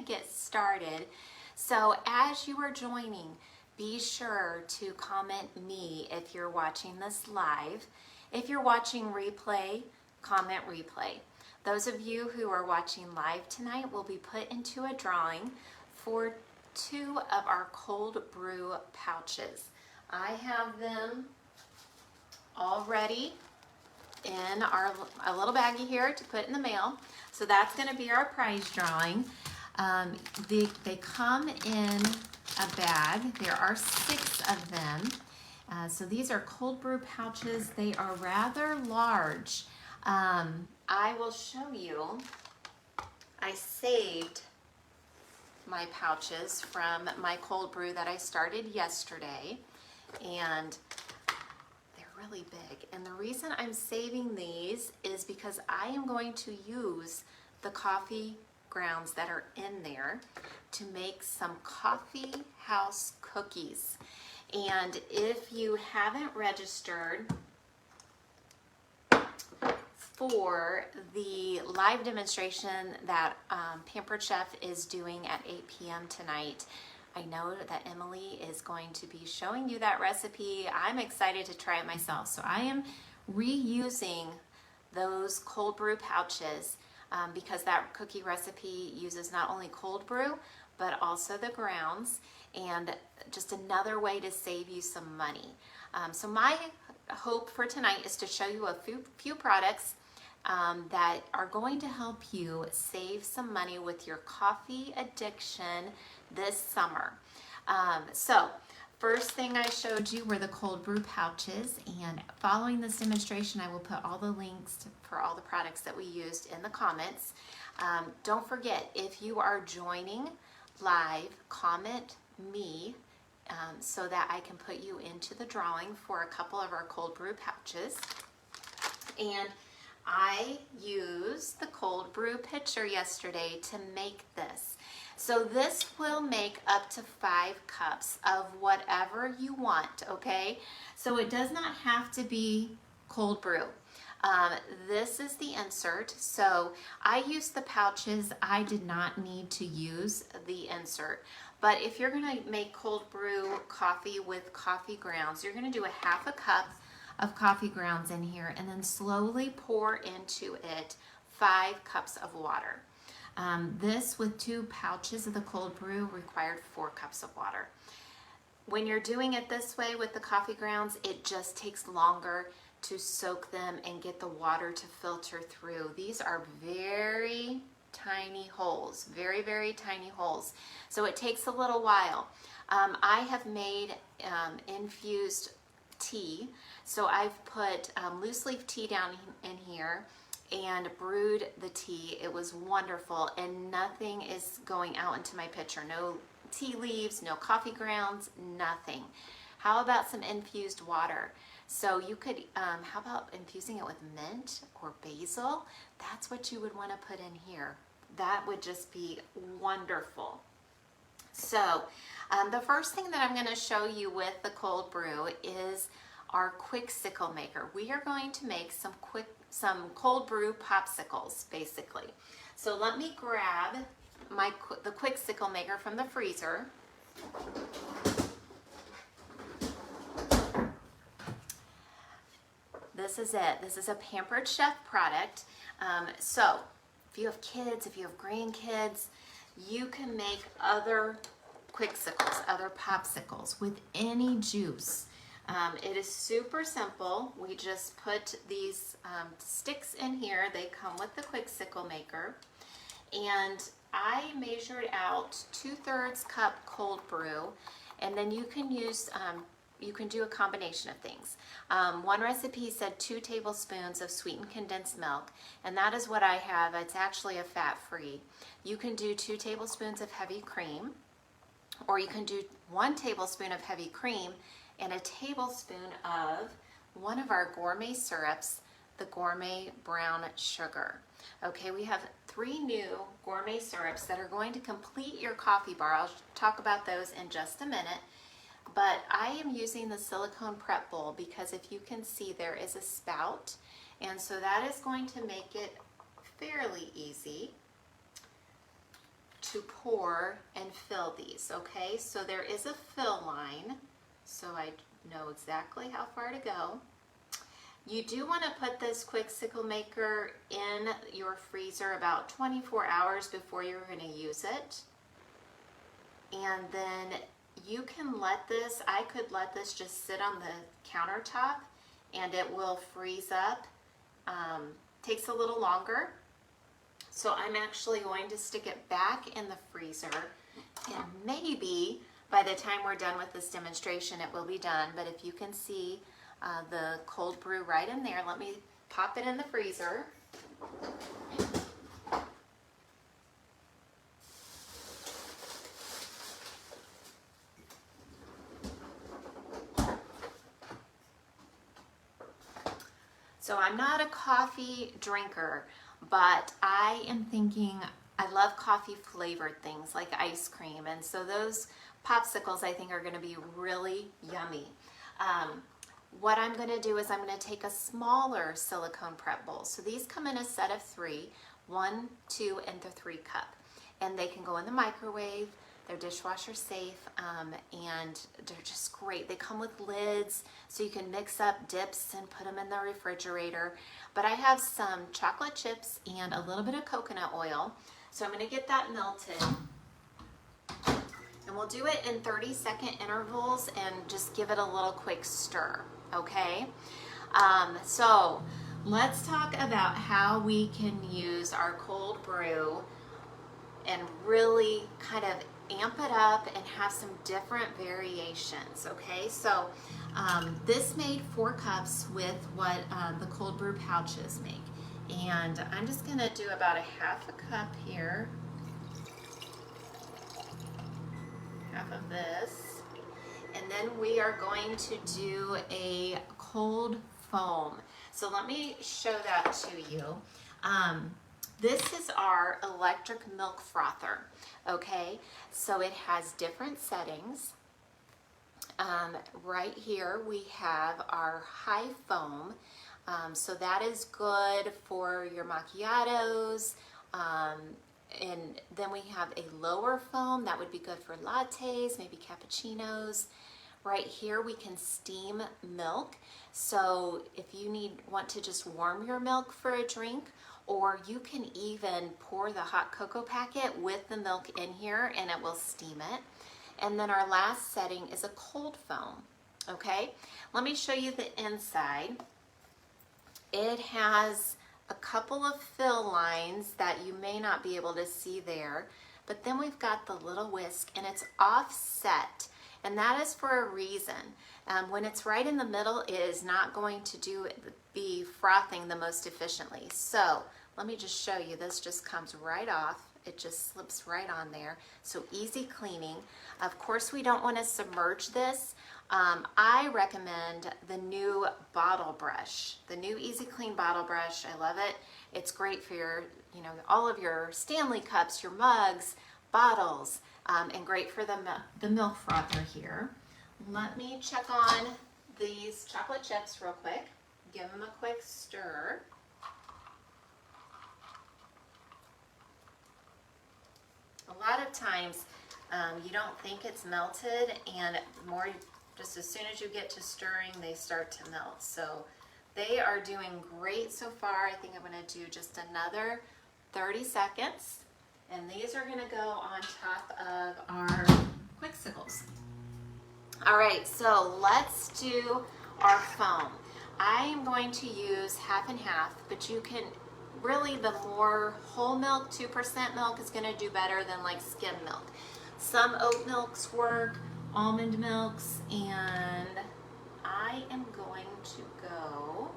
gonna get started. So as you are joining, be sure to comment me if you're watching this live. If you're watching replay, comment replay. Those of you who are watching live tonight will be put into a drawing for 2 of our cold brew pouches. I have them all ready in a little baggie here to put in the mail. So that's going to be our prize drawing. They come in a bag. There are 6 of them. So these are cold brew pouches. They are rather large. I will show you. I saved my pouches from my cold brew that I started yesterday, and they're really big. And the reason I'm saving these is because I am going to use the coffee grounds that are in there to make some coffee house cookies. And if you haven't registered for the live demonstration that Pampered Chef is doing at 8 p.m. tonight, I know that Emily is going to be showing you that recipe. I'm excited to try it myself. So I am reusing those cold brew pouches because that cookie recipe uses not only cold brew, but also the grounds, and just another way to save you some money. So my hope for tonight is to show you a few products that are going to help you save some money with your coffee addiction this summer. So first thing I showed you were the cold brew pouches, and following this demonstration I will put all the links for all the products that we used in the comments. Don't forget, if you are joining live, comment me so that I can put you into the drawing for a couple of our cold brew pouches. And I used the cold brew pitcher yesterday to make this. So this will make up to 5 cups of whatever you want, okay? So it does not have to be cold brew. This is the insert. So I used the pouches. I did not need to use the insert. But if you're gonna make cold brew coffee with coffee grounds, you're gonna do a 1/2 cup of coffee grounds in here, and then slowly pour into it 5 cups of water. This with 2 pouches of the cold brew required 4 cups of water. When you're doing it this way with the coffee grounds, it just takes longer to soak them and get the water to filter through. These are very tiny holes, very, very tiny holes. So it takes a little while. I have made infused tea. So I've put loose leaf tea down in here and brewed the tea. It was wonderful, and nothing is going out into my pitcher. No tea leaves, no coffee grounds, nothing. How about some infused water? So you could, how about infusing it with mint or basil? That's what you would want to put in here. That would just be wonderful. So the first thing that I'm going to show you with the cold brew is our quick sickle maker. We are going to make some cold brew popsicles, basically. So let me grab the quick sickle maker from the freezer. This is it. This is a Pampered Chef product. So if you have kids, if you have grandkids, you can make other quicksicles, other popsicles with any juice. It is super simple. We just put these sticks in here. They come with the quick sickle maker. And I measured out 2/3 cup cold brew, and then you can use, you can do a combination of things. One recipe said 2 tablespoons of sweetened condensed milk, and that is what I have. It's actually a fat-free. You can do 2 tablespoons of heavy cream, or you can do 1 tablespoon of heavy cream and a tablespoon of one of our gourmet syrups, the Gourmet Brown Sugar. Okay, we have 3 new gourmet syrups that are going to complete your coffee bar. I'll talk about those in just a minute. But I am using the silicone prep bowl because if you can see, there is a spout, and so that is going to make it fairly easy. to pour and fill these, okay? So there is a fill line, so I know exactly how far to go. You do want to put this Quicksicle maker in your freezer about 24 hours before you're going to use it. And then you can let this, I could let this just sit on the countertop and it will freeze up. Takes a little longer. So I'm actually going to stick it back in the freezer, and maybe by the time we're done with this demonstration, it will be done. But if you can see the cold brew right in there, let me pop it in the freezer. So I'm not a coffee drinker, but I am thinking I love coffee flavored things like ice cream, and so those popsicles I think are going to be really yummy. What I'm going to do is I'm going to take a smaller silicone prep bowl. So these come in a set of 3, 1, 2, and the 3 cup, and they can go in the microwave. They're dishwasher safe, and they're just great. They come with lids, so you can mix up dips and put them in the refrigerator. But I have some chocolate chips and a little bit of coconut oil, so I'm going to get that melted. And we'll do it in 30-second intervals and just give it a little quick stir, okay? So let's talk about how we can use our cold brew and really kind of amp it up and have some different variations, okay? So this made 4 cups with what the cold brew pouches make. And I'm just gonna do about a 1/2 cup here. Half of this. And then we are going to do a cold foam. So let me show that to you. This is our electric milk frother, okay? So it has different settings. Right here we have our high foam. So that is good for your macchiatos. And then we have a lower foam that would be good for lattes, maybe cappuccinos. Right here we can steam milk. So if you want to just warm your milk for a drink, or you can even pour the hot cocoa packet with the milk in here and it will steam it. And then our last setting is a cold foam, okay? Let me show you the inside. It has a couple of fill lines that you may not be able to see there, but then we've got the little whisk and it's offset, and that is for a reason. When it's right in the middle, it is not going to be frothing the most efficiently. So let me just show you, this just comes right off. It just slips right on there. So easy cleaning. Of course, we don't want to submerge this. I recommend the new bottle brush, the new Easy Clean bottle brush. I love it. It's great for your, all of your Stanley cups, your mugs, bottles, and great for the milk frother here. Let me check on these chocolate chips real quick. Give them a quick stir. A lot of times you don't think it's melted, and just as soon as you get to stirring, they start to melt. So they are doing great so far. I think I'm going to do just another 30 seconds, and these are going to go on top of our Quicksicles. All right, so let's do our foam. I am going to use half and half, but you can really, the more whole milk, 2% milk is going to do better than like skim milk. Some oat milks work, almond milks, and I am going to go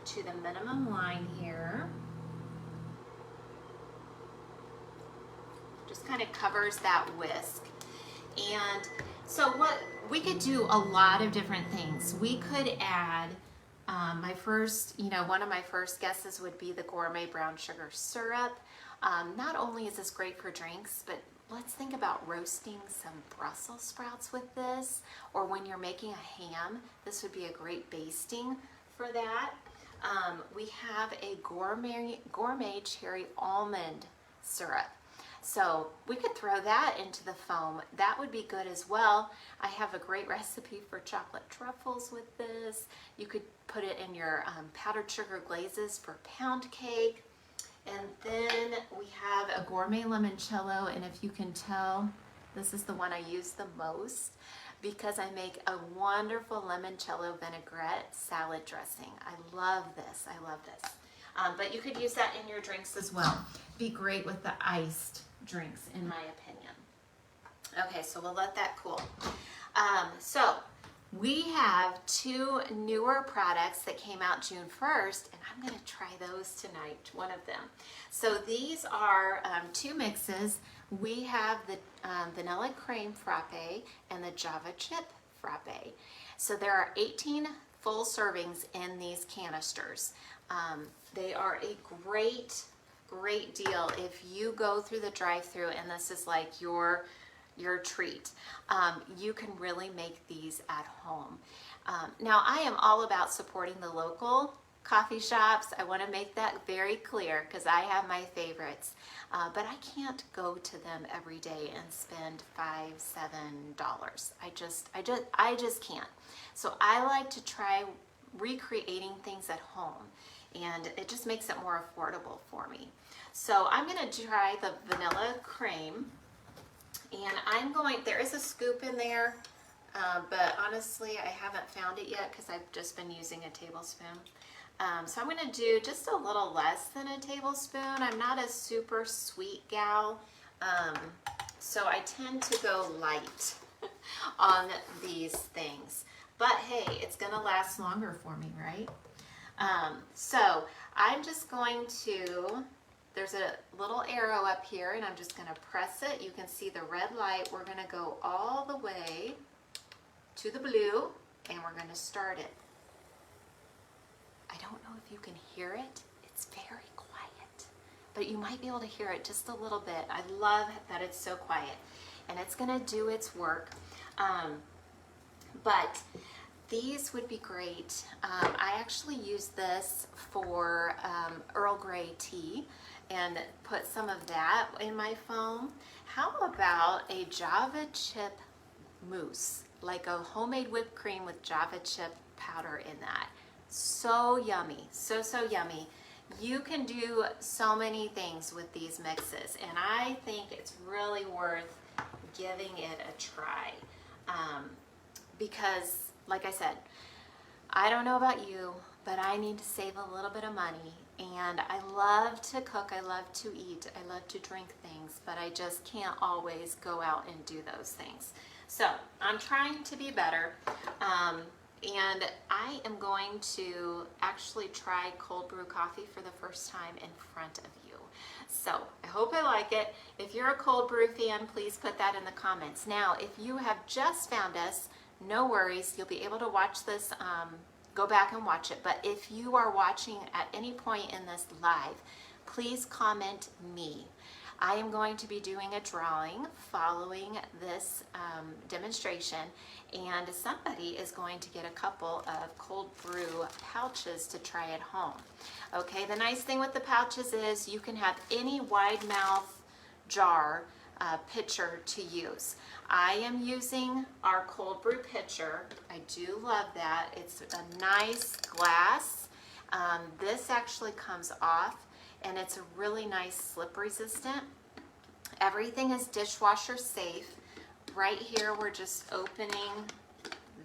to the minimum line here. Just kind of covers that whisk. And so we could do a lot of different things. We could add one of my first guesses would be the gourmet brown sugar syrup. Not only is this great for drinks, but let's think about roasting some Brussels sprouts with this, or when you're making a ham, this would be a great basting for that. We have a gourmet cherry almond syrup. So we could throw that into the foam. That would be good as well. I have a great recipe for chocolate truffles with this. You could put it in your powdered sugar glazes for pound cake. And then we have a gourmet limoncello, and if you can tell, this is the one I use the most because I make a wonderful limoncello vinaigrette salad dressing. I love this. I love this. But you could use that in your drinks as well. Be great with the iced drinks, in my opinion. Okay, so we'll let that cool. So we have 2 newer products that came out June 1st, and I'm going to try those tonight, one of them. So these are 2 mixes. We have the vanilla creme frappe and the Java chip frappe. So there are 18 full servings in these canisters. They are a great deal if you go through the drive-thru and this is like your treat. You can really make these at home. Now I am all about supporting the local coffee shops. I want to make that very clear because I have my favorites, but I can't go to them every day and spend $5-7. I just can't. So I like to try recreating things at home, and it just makes it more affordable for me. So I'm going to try the vanilla cream, and there is a scoop in there, but honestly I haven't found it yet because I've just been using a tablespoon. So I'm going to do just a little less than a tablespoon. I'm not a super sweet gal, so I tend to go light on these things. But hey, it's going to last longer for me, right? So I'm just going to, there's a little arrow up here, and I'm just going to press it. You can see the red light. We're going to go all the way to the blue, and we're going to start it. I don't know if you can hear it. It's very quiet, but you might be able to hear it just a little bit. I love that it's so quiet, and it's going to do its work. But these would be great. I actually use this for Earl Grey tea and put some of that in my foam. How about a Java chip mousse, like a homemade whipped cream with Java chip powder in that? So yummy, so yummy. You can do so many things with these mixes, and I think it's really worth giving it a try. Because, like I said, I don't know about you, but I need to save a little bit of money, and I love to cook, I love to eat, I love to drink things, but I just can't always go out and do those things. So I'm trying to be better, and I am going to actually try cold brew coffee for the first time in front of you. So I hope I like it. If you're a cold brew fan, please put that in the comments. Now, if you have just found us, no worries, you'll be able to watch this, go back and watch it. But if you are watching at any point in this live, please comment me. I am going to be doing a drawing following this demonstration, and somebody is going to get a couple of cold brew pouches to try at home. Okay, the nice thing with the pouches is you can have any wide mouth jar pitcher to use. I am using our cold brew pitcher. I do love that. It's a nice glass. This actually comes off, and it's a really nice slip resistant. Everything is dishwasher safe. Right here we're just opening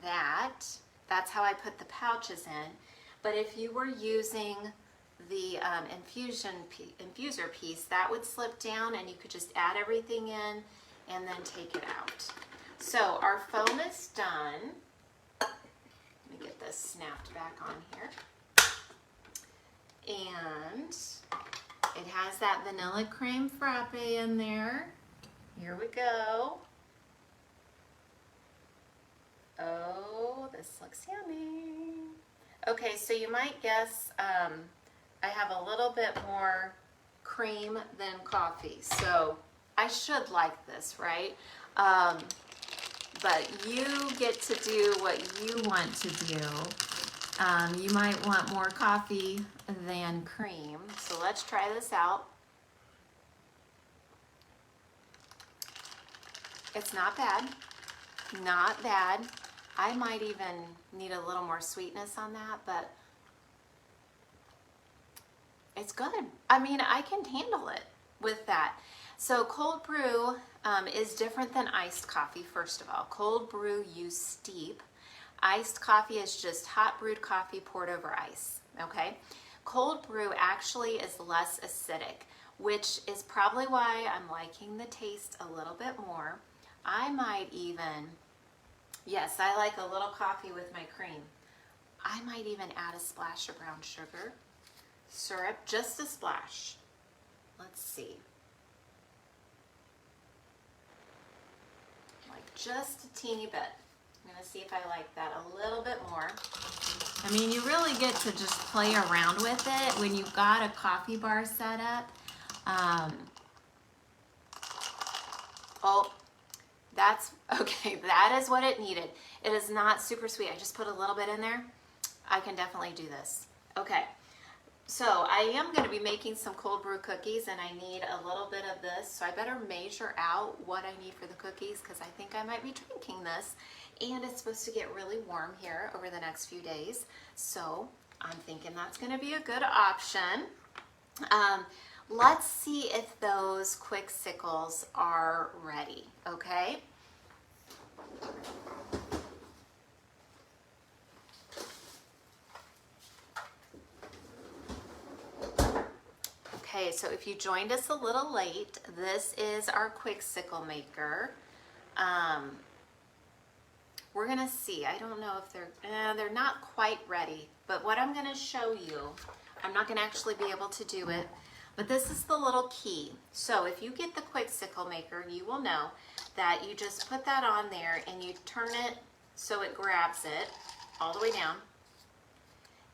that. That's how I put the pouches in. But if you were using the infuser piece, that would slip down and you could just add everything in and then take it out. So our foam is done. Let me get this snapped back on here. And it has that vanilla creme frappe in there. Here we go. Oh, this looks yummy. Okay, so you might guess I have a little bit more cream than coffee, so I should like this, right? But you get to do what you want to do. You might want more coffee than cream, so let's try this out. It's not bad. Not bad. I might even need a little more sweetness on that, but it's good. I mean, I can handle it with that. So cold brew is different than iced coffee, first of all. Cold brew, you steep. Iced coffee is just hot brewed coffee poured over ice, okay? Cold brew actually is less acidic, which is probably why I'm liking the taste a little bit more. I might even, yes, I like a little coffee with my cream. I might even add a splash of brown sugar syrup, just a splash. Let's see. Like just a teeny bit. I'm gonna see if I like that a little bit more. I mean, you really get to just play around with it when you've got a coffee bar set up. Oh, that's okay. That is what it needed. It is not super sweet. I just put a little bit in there. I can definitely do this. Okay. So I am going to be making some cold brew cookies, and I need a little bit of this. So I better measure out what I need for the cookies, because I think I might be drinking this. And it's supposed to get really warm here over the next few days. So I'm thinking that's going to be a good option. Let's see if those quick sickles are ready, okay? Okay, so if you joined us a little late, this is our quick sickle maker. We're gonna see. I don't know if they're not quite ready, but what I'm gonna show you, I'm not gonna actually be able to do it, but this is the little key. So if you get the quick sickle maker, you will know that you just put that on there and you turn it so it grabs it all the way down,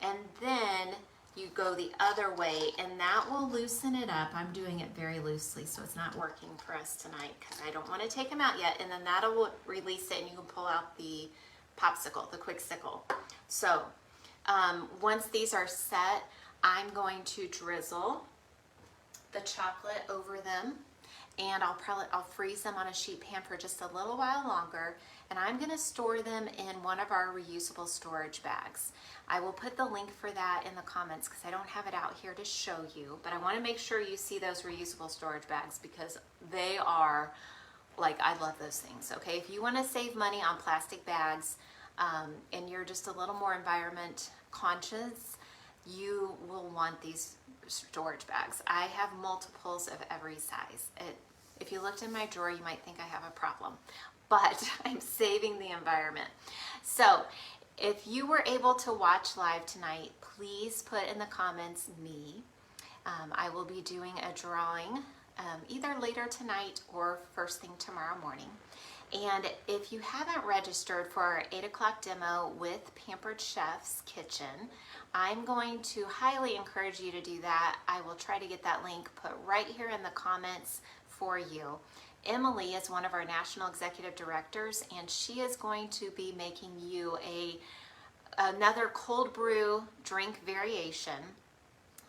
and then you go the other way, and that will loosen it up. I'm doing it very loosely, so it's not working for us tonight because I don't want to take them out yet, and then that'll release it and you can pull out the popsicle, the quick sickle. So once these are set, I'm going to drizzle the chocolate over them, and I'll freeze them on a sheet pan for just a little while longer, and I'm going to store them in one of our reusable storage bags. I will put the link for that in the comments because I don't have it out here to show you, but I want to make sure you see those reusable storage bags because they are, like, I love those things, okay? If you want to save money on plastic bags and you're just a little more environment conscious, you will want these storage bags. I have multiples of every size. If you looked in my drawer, you might think I have a problem, but I'm saving the environment. So if you were able to watch live tonight, please put in the comments me. I will be doing a drawing either later tonight or first thing tomorrow morning. And if you haven't registered for our 8 o'clock demo with Pampered Chef's Kitchen, I'm going to highly encourage you to do that. I will try to get that link put right here in the comments for you. Emily is one of our national executive directors, and she is going to be making you another cold brew drink variation,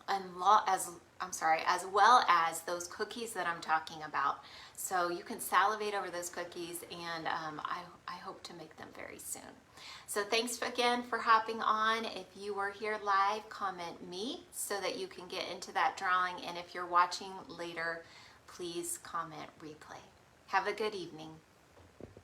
as well as those cookies that I'm talking about. So you can salivate over those cookies, and I hope to make them very soon. So thanks again for hopping on. If you were here live, comment me so that you can get into that drawing. And if you're watching later, please comment replay. Have a good evening.